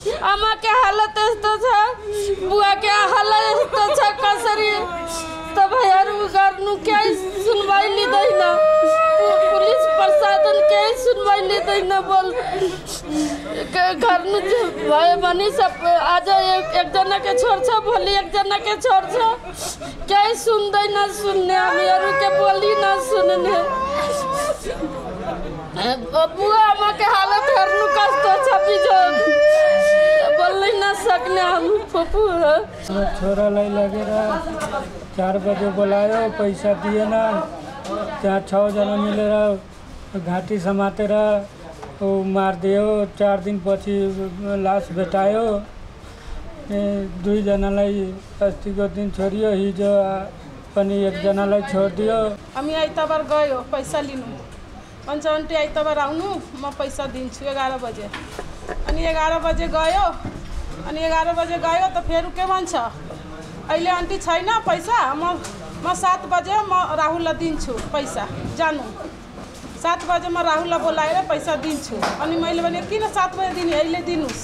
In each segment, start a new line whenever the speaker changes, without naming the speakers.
आमा के हालत यस्तो छ, बुवा के हालत यस्तो छ, कसरी तपाईहरु गर्नु केही सुनवाई लिँदैन, पुलिस प्रशासन केही सुनवाई लिँदैन। बोल गर्नु भयो भने सब आज एकजना के छोड्छ, भोलि एकजना के छोड्छ, केही सुन्दैन, सुन्ने हामीहरु के बोली न सुन्ने। बुवा आमा के हालत हेर्नु कस्तो छ, बिजो बोल्नै नसक्ने हम फुपू।
छोरालाई लगेर 4 बजे बोलायो, पैसा दिएन, त्यहाँ 6 जना मिलेर घाँटी समातेर मारिदियो। 4 दिनपछि लास भेटायो। 2 जनालाई अस्तिको दिन छोडियो, हिजो पनि 1 जनालाई छोडिदियो।
हामी आइतबार गयो पैसा लिनु, भन्छ आन्टी आइतबार आउनु म पैसा दिन्छु 11 बजे। अनि 11 बजे गयो, अनि 11 बजे गयो त फेरि के भन्छ, अहिले आन्टी छैन पैसा, म 7 बजे म राहुललाई दिन्छु पैसा, जानु 7 बजे म राहुललाई बोलाएर पैसा दिन्छु। अनि मैले भने किन 7 बजे दिने, अहिले दिनुस्,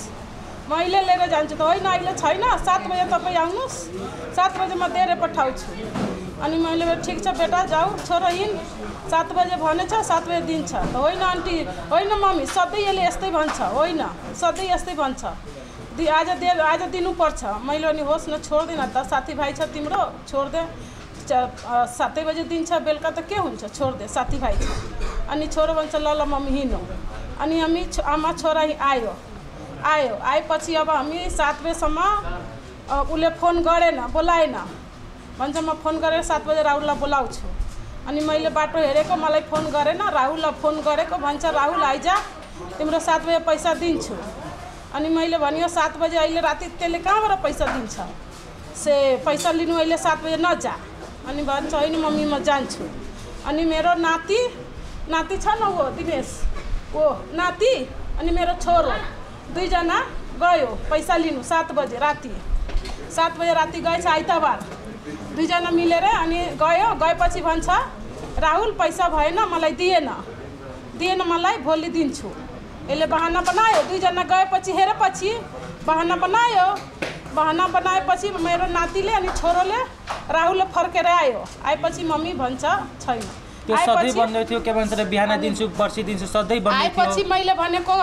म अहिले लिएर जान्छु। त होइन अहिले छैन, 7 बजे तपाईँ आउनुहोस्, 7 बजे म दिएर पठाउँछु। अनि मैले ठिक छ बेटा जाऊ, छोरो हिँड, 7 बजे भनेछ 7 बजे दिन्छ। त होइन आन्टी, होइन मम्मी, सधैँ यसले यस्तै भन्छ, होइन सधैँ यस्तै भन्छ, आज दिनुपर्छ। मैले भने होस् न, छोड्दिन त, साथीभाइ छ तिम्रो, छोड्दे, 7 बजे दिन्छ, बेलुका त के हुन्छ, छोड्दे, साथीभाइ छ। अनि छोरो भन्छ ल ल मम्मी हिँड्नु। अनि हामी आमा छोरा आएपछि अब हामी 7 बजेसम्म उसले फोन गरेन, बोलाएन, भन्छ म फोन गरेर 7 बजे राहुललाई बोलाउँछु। अनि मैले बाटो हेरेको, मलाई फोन गरेन, राहुललाई फोन गरेको, भन्छ राहुल आइज, तिम्रो 7 बजे पैसा दिन्छु। अनि मैले भन्यो 7 बजे अहिले राति त्यसले कहाँबाट पैसा दिन्छ, से पैसा लिनु अहिले 7 बजे नजा। अनि भन्छ होइन मम्मी म जान्छु। अनि मेरो नाति छ न, वो दिनेश, वो नाति अनि मेरो छोरो 2 जना गयो पैसा लिनु 7 बजे राति। 7 बजे राति गएछ आइतबार, 2 जना मिलेर अनि गएपछि भन्छ राहुल पैसा भएन, मलाई दिएन मलाई, भोलि दिन्छु। यसले बहाना बनायो, 2 जना गएपछि हेरेपछि बहाना बनाएपछि मेरो नातिले अनि छोरोले राहुलले फर्केर आएपछि मम्मी भन्छ छैन।
त्यो सधैँ भन्दै थियो के भन्छ, बिहान दिन्छु पर्सि दिन्छु सधैँ भन्दै थियो।
आएपछि मैले भनेको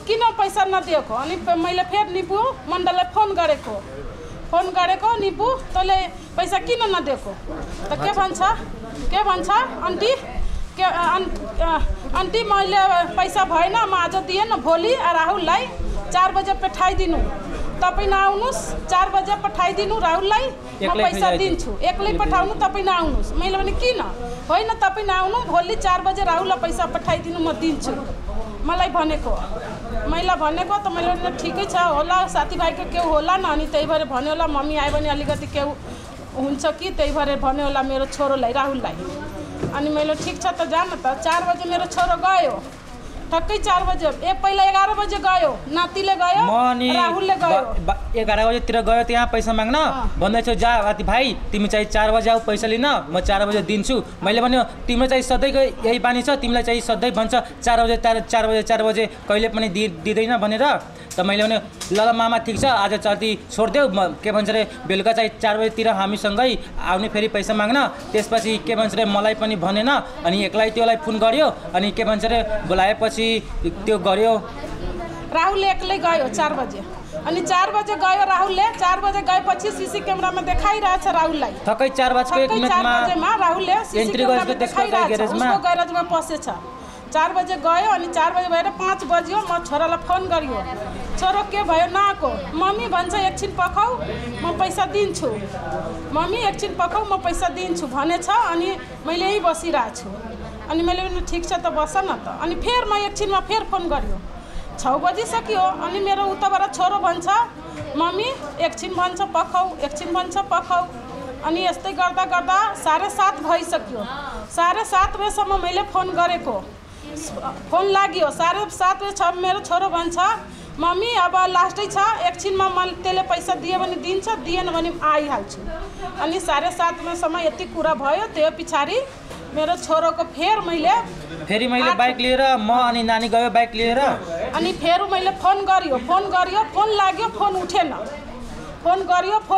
किन पैसा नदिएको, अनि मैले फेरि निपु मण्डललाई फोन गरेको, निपु तँले पैसा किन नदिएको, त के भन्छ आन्टी मैले पैसा भएन, म आज दिएन, भोलि राहुललाई 4 बजे पठाइदिनु, तपाईँ नआउनुहोस्, 4 बजे पठाइदिनु राहुललाई, म पैसा दिन्छु, एक्लै पठाउनु, तपाईँ नआउनुहोस्। मैले भने किन, होइन तपाईँ नआउनु, भोलि 4 बजे राहुललाई पैसा पठाइदिनु, म दिन्छु, मलाई भनेको त मैले भने ठिकै छ होला, साथीभाइको के होला न, अनि त्यही भएर भन्यो होला, मम्मी आयो भने अलिकति के हुन्छ कि, त्यही भएर भन्यो होला मेरो छोरोलाई राहुललाई। अनि मैले ठिक छ त जान त। 4 बजे मेरो छोरो गयो, ठक्कै 4 बजे, पहिला 11 बजे गयो, नातिले गयो, राहुलले गयो,
11 बजेतिर गयो त्यहाँ पैसा माग्न, भन्दैछ जा राति भाइ तिमी चाहिँ 4 बजे आऊ पैसा लिन, म 4 बजे दिन्छु। मैले भन्यो तिम्रो चाहिँ सधैँको यही बानी छ, तिमीलाई चाहिँ सधैँ भन्छ 4 बजे कहिले पनि दिँदैन भनेर। त मैले भने ल मामा ठिक छ, आज चल्ती छोडिदेऊ, के भन्छ रे बेलुका चाहिँ 4 बजेतिर हामीसँगै आउने फेरि पैसा माग्न। त्यसपछि के भन्छ रे मलाई पनि भनेन, अनि एक्लै त्योलाई फोन गर्यो, अनि के भन्छ रे बोलाएपछि त्यो गर्यो।
राहुलले एक्लै गयो 4 बजे, अनि 4 बजे गयो राहुलले, 4 बजे गएपछि सीसी क्यामेरामा देखाइरहेछ राहुललाई,
ठक्कै 4 बजेको 1 मिनेटमा
राहुलले सीसी क्यामेरामा देखाइरहेछ, उसको ग्यारेजमा पसेछ। 4 बजे गयो, अनि 4 बजे भएर 5 बज्यो, म छोरालाई फोन गरियो, छोरो के भयो नआएको, मम्मी भन्छ एकछिन पकाऊ म पैसा दिन्छु, मम्मी एकछिन पकाऊ म पैसा दिन्छु भनेछ। अनि मैले यहीँ बसिरहेको छु। अनि मैले पनि ठिक छ त बस न त। अनि फेरि म एकछिनमा फेरि फोन गरियो, 6 बजिसक्यो। अनि मेरो उताबाट छोरो भन्छ मम्मी एकछिन भन्छ पकाऊ, एकछिन भन्छ पकाऊ। अनि यस्तै गर्दा 7:30 भइसक्यो। 7:30 बजेसम्म मैले फोन गरेको, फोन लाग्यो, 7:30 बजे मेरो छोरो भन्छ मम्मी अब लास्टै छ, एकछिनमा मैले त्यसले पैसा दियो भने दिन्छ, दिएन भने आइहाल्छु। अनि 7:30 बजेसम्म यति कुरा भयो। त्यो पछाडि मेरो छोरोको फेरि मैले
बाइक लिएर म अनि नानी गयो बाइक लिएर,
अनि फेर मैले फोन गरियो फोन लाग्यो फोन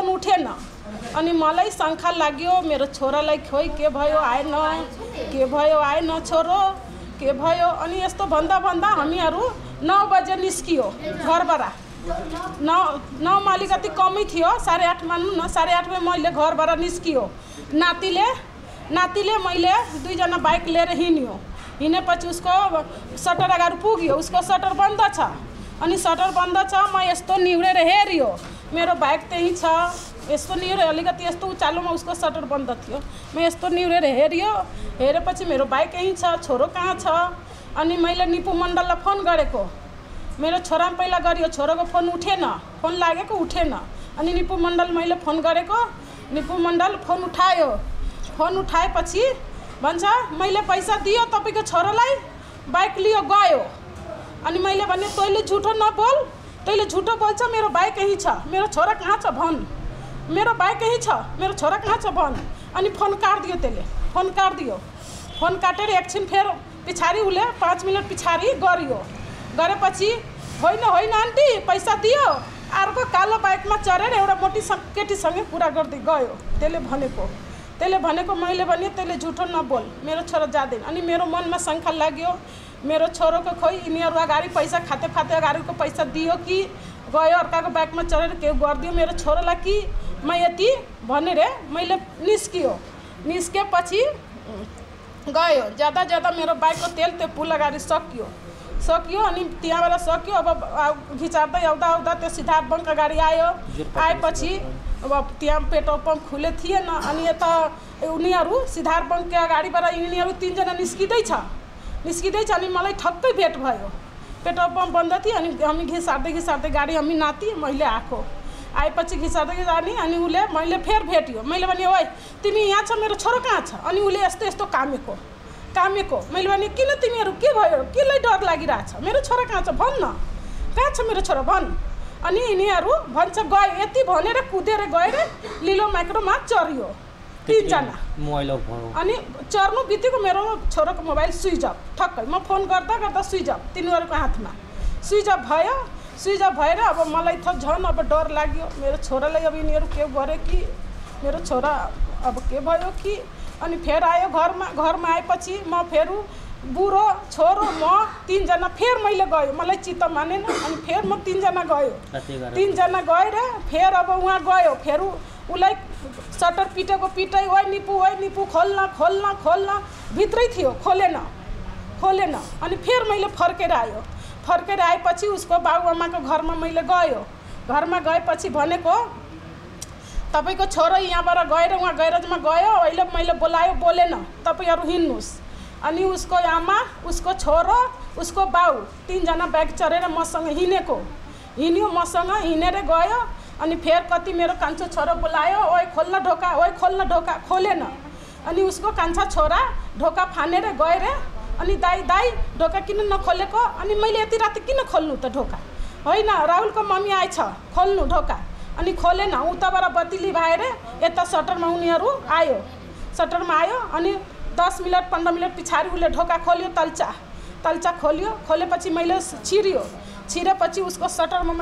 उठेन अनि मलाई शङ्का लाग्यो मेरो छोरालाई खोइ के भयो आएन छोरो के भयो अनि यस्तो भन्दा हामीहरू 9 बजे निस्कियो घरबाट 9 अलिकति कमै थियो 8:30 मान्नु न 8:30 मैले घरबाट निस्कियो नातिले मैले 2 जना बाइक लिएर हिँडेपछि उसको सटर अगाडि पुग्यो उसको सटर बन्द छ अनि सटर बन्द छ म यस्तो निहुरेर हेरियो मेरो बाइक त्यही छ यस्तो निहुरे अलिकति यस्तो उचालोमा उसको सटर बन्द थियो म यस्तो निहुरेर हेरेपछि मेरो बाइक यही छ छोरो कहाँ छ अनि मैले निपु मण्डललाई फोन गरेको मेरो छोरामा पहिला गरियो छोरोको फोन उठेन अनि निपु मण्डल मैले फोन गरेको निपु मण्डल फोन उठाएपछि भन्छ मैले पैसा दियो तपाईको छोरालाई बाइक लियो गयो अनि मैले भने तैँले झुटो नबोल तैँले झुटो बोल्छ मेरो बाइक यही छ मेरो छोरा कहाँ छ भन मेरो बाइक यही छ मेरो छोरा कहाँ छ भन अनि फोन काट्दियो फोन काटेर एकछिन फेर पछाडि उसले 5 मिनट पछाडि गरेपछि होइन आन्टी पैसा दियो अर्को कालो बाइकमा चढेर एउटा मोटी केटीसँग कुरा गर्दै गयो त्यसले भनेको मैले भने त्यसले झुटो नबोल मेरो छोरा जाँदैन अनि मेरो मनमा शङ्का लाग्यो मेरो छोरोको खोइ यिनीहरू अगाडि पैसा खाते अगाडिको पैसा दियो कि गयो अर्काको बाइकमा चढेर के गरिदियो मेरो छोरालाई कि म यति भनेर मैले निस्केपछि गयो ज्यादा मेरो बाइकको तेल त्यो पुल अगाडि सकियो अनि त्यहाँबाट सक्यो अब घिचार्दै आउँदा त्यो सिद्धार्थ बङ्क अगाडि आएपछि अब त्यहाँ पेट्रोल पम्प खुले थिएन अनि यता उनीहरू सिद्धार्थ बङ्कको अगाडिबाट यिनीहरू 3 जना निस्किँदैछ अनि मलाई ठक्कै भेट भयो पेट्रोल पम्प बन्द थियो अनि हामी घिसार्दै गाडी हामी नाति मैले आएपछि घिसार्दै जाने अनि उसले मैले फेर भेट्यो मैले भने ओइ तिमी यहाँ छ मेरो छोरो कहाँ छ अनि उसले यस्तो कामेको मैले भने किन तिमीहरू के भयो केलाई डर लागिरहेछ मेरो छोरा कहाँ छ भन् न कहाँ छ मेरो छोरा भन् अनि यिनीहरू भन्छ गयो यति भनेर कुदेर गएर लिलो माइक्रोमा चढ्यो 3 जना अनि चढ्नु बित्तिकै मेरो छोरोको मोबाइल स्विच अफ ठक्कै म फोन गर्दा स्विच अफ तिनीहरूको हातमा स्विच अफ भएर अब मलाई त झन् अब डर लाग्यो मेरो छोरालाई अब यिनीहरू के गरे कि मेरो छोरा अब के भयो कि अनि फेर आयो घरमा आएपछि म फेर बुढो छोरो म 3 जना फेर मैले गयो मलाई चित्त मानेन अनि फेर म 3 जना गयो 3 जना गएर फेर अब उहाँ गयो फेर उसलाई सटर पिटाइ ओइ निपु खोल्न भित्रै थियो खोलेन अनि फेर मैले फर्केर आएपछि उसको बाबुआमाको घरमा मैले घरमा गएपछि भनेको तपाईको छोरो यहाँबाट गएर उहाँ ग्यारेजमा गयो अहिले मैले बोलेन तपाईहरु हिँड्नुस् अनि उसको आमा उसको छोरो उसको बाउ 3 जना बाइक चढेर मसँग हिँड्यो मसँग हिँडेर गयो अनि फेर कति मेरो कान्छो छोरो बोलायो ओइ खोल्न ढोका खोलेन अनि उसको कान्छा छोरा ढोका फानेर गएर अनि दाई ढोका किन नखोलेको अनि मैले यति राति किन खोल्नु त ढोका होइन राहुलको मम्मी आएछ खोल्नु ढोका अनि खोलेन उताबाट बत्ती भएर यता सटरमा उनीहरू सटरमा आयो अनि 10 मिनट 15 मिनट पछाडि उसले ढोका खोल्यो तल्चा खोलेपछि मैले छिरेपछि उसको सटरमा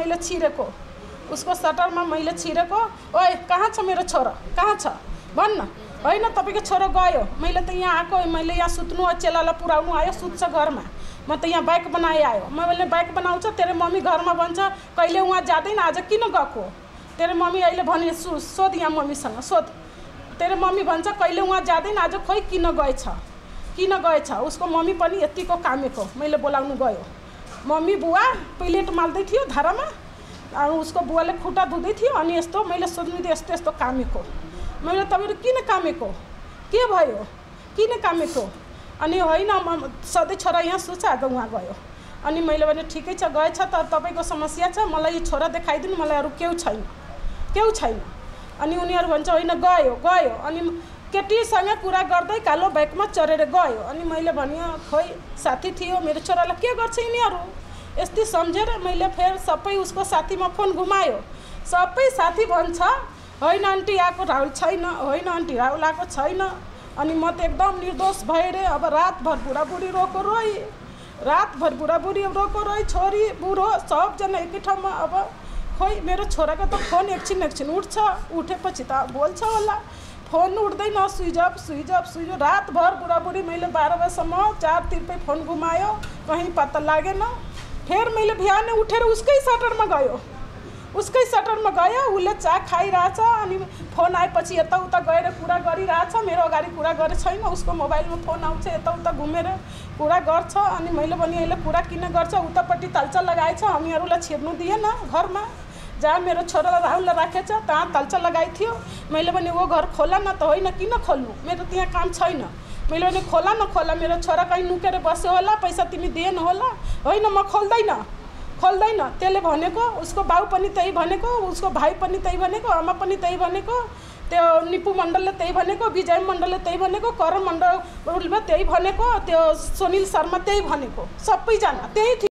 मैले छिरेको ओइ कहाँ छ मेरो छोरा कहाँ छ भन्न होइन तपाईको छोरो गयो मैले त यहाँ आएको मैले यहाँ सुत्नु चेलालाई पुऱ्याउनु आयो सुत्छ घरमा म त यहाँ बाइक बनाए आयो मैले बाइक बनाउँछ तेरो मम्मी घरमा भन्छ कहिले उहाँ जाँदैन आज किन गएको तेरो मम्मी अहिले भने सोध यहाँ मम्मीसँग सोध तेरो मम्मी भन्छ कहिले उहाँ जाँदैन आज खोइ किन गएछ उसको मम्मी पनि यतिको कामेको मैले बोलाउनु गयो मम्मी बुवा प्लेट माल्दै थियो धारामा अनि उसको बुवाले खुट्टा धुँदै थियो अनि यस्तो मैले सोध्नु दिएँ यस्तो कामेको मैले तपाईहरु किन कामेको के भयो किन कामेको अनि होइन म सधैँ छोरा यहाँ सुत्छ आज उहाँ गयो अनि मैले भने ठिकै छ गएछ त तपाईको समस्या छ मलाई यो छोरा देखाइदिनु मलाई अरु केउ छैन अनि उनीहरू भन्छ होइन गयो अनि केटीसँग कुरा गर्दै कालो बाइकमा चढेर गयो अनि मैले भने खोइ साथी थियो मेरो छोरालाई के गर्छ यिनीहरू यस्तै सम्झेर मैले फेर सबै उसको साथीमा फोन घुमायो सबै साथी भन्छ होइन आन्टी आएको राहुल छैन होइन आन्टी राहुल आएको छैन अनि म त एकदम निर्दोष भएर अब रातभर बुढाबुढी रोई रात भर बुढ़ी रोको रही छोरी बूढ़ो सबजना एकै ठाउँमा। अब खोइ मेरो छोराको त फोन एकछिन उठ्छ, उठेपछि त बोल्छ होला, फोन उठ्दैन, स्विच अफ रातभर बुढाबुढी मैले 12 बजेसम्म 4 तिरपै फोन घुमायो, कहीँ पत्ता लागेन। फिर मैले बिहान उठेर उसकै सटरमा गयो, उसले चा खाइरहेछ अनि फोन आएपछि यताउता गएर कुरा गरिरहेछ, मेरो अगाडि कुरा गरे छैन, उसको मोबाइलमा फोन आउँछ, यताउता घुमेर कुरा गर्छ। अनि मैले भने यसले कुरा किन गर्छ, उतापट्टि तल्चा लगाएछ, हामीहरूलाई छिर्नु दिएन घरमा, जहाँ मेरो छोरालाई राहुललाई राखेछ त्यहाँ तल्चा लगाइ थियो। मैले भने वो घर खोला न त, होइन किन खोल्नु, मेरो त्यहाँ काम छैन। मैले भने खोला न खोला, मेरो छोरा कहीँ नुकेर बस्यो होला, पैसा तिमी दिएन होला, होइन म खोल्दैन। त्यसले भनेको, उसको बाउ पनि त्यही भनेको, उसको भाइ पनि त्यही भनेको, आमा पनि त्यही भनेको, त्यो निपु मण्डलले त्यही भनेको, विजय मण्डलले त्यही भनेको, करण मण्डलले त्यही भनेको, त्यो सुनिल शर्मा त्यही भनेको, सबैजना त्यही थियो।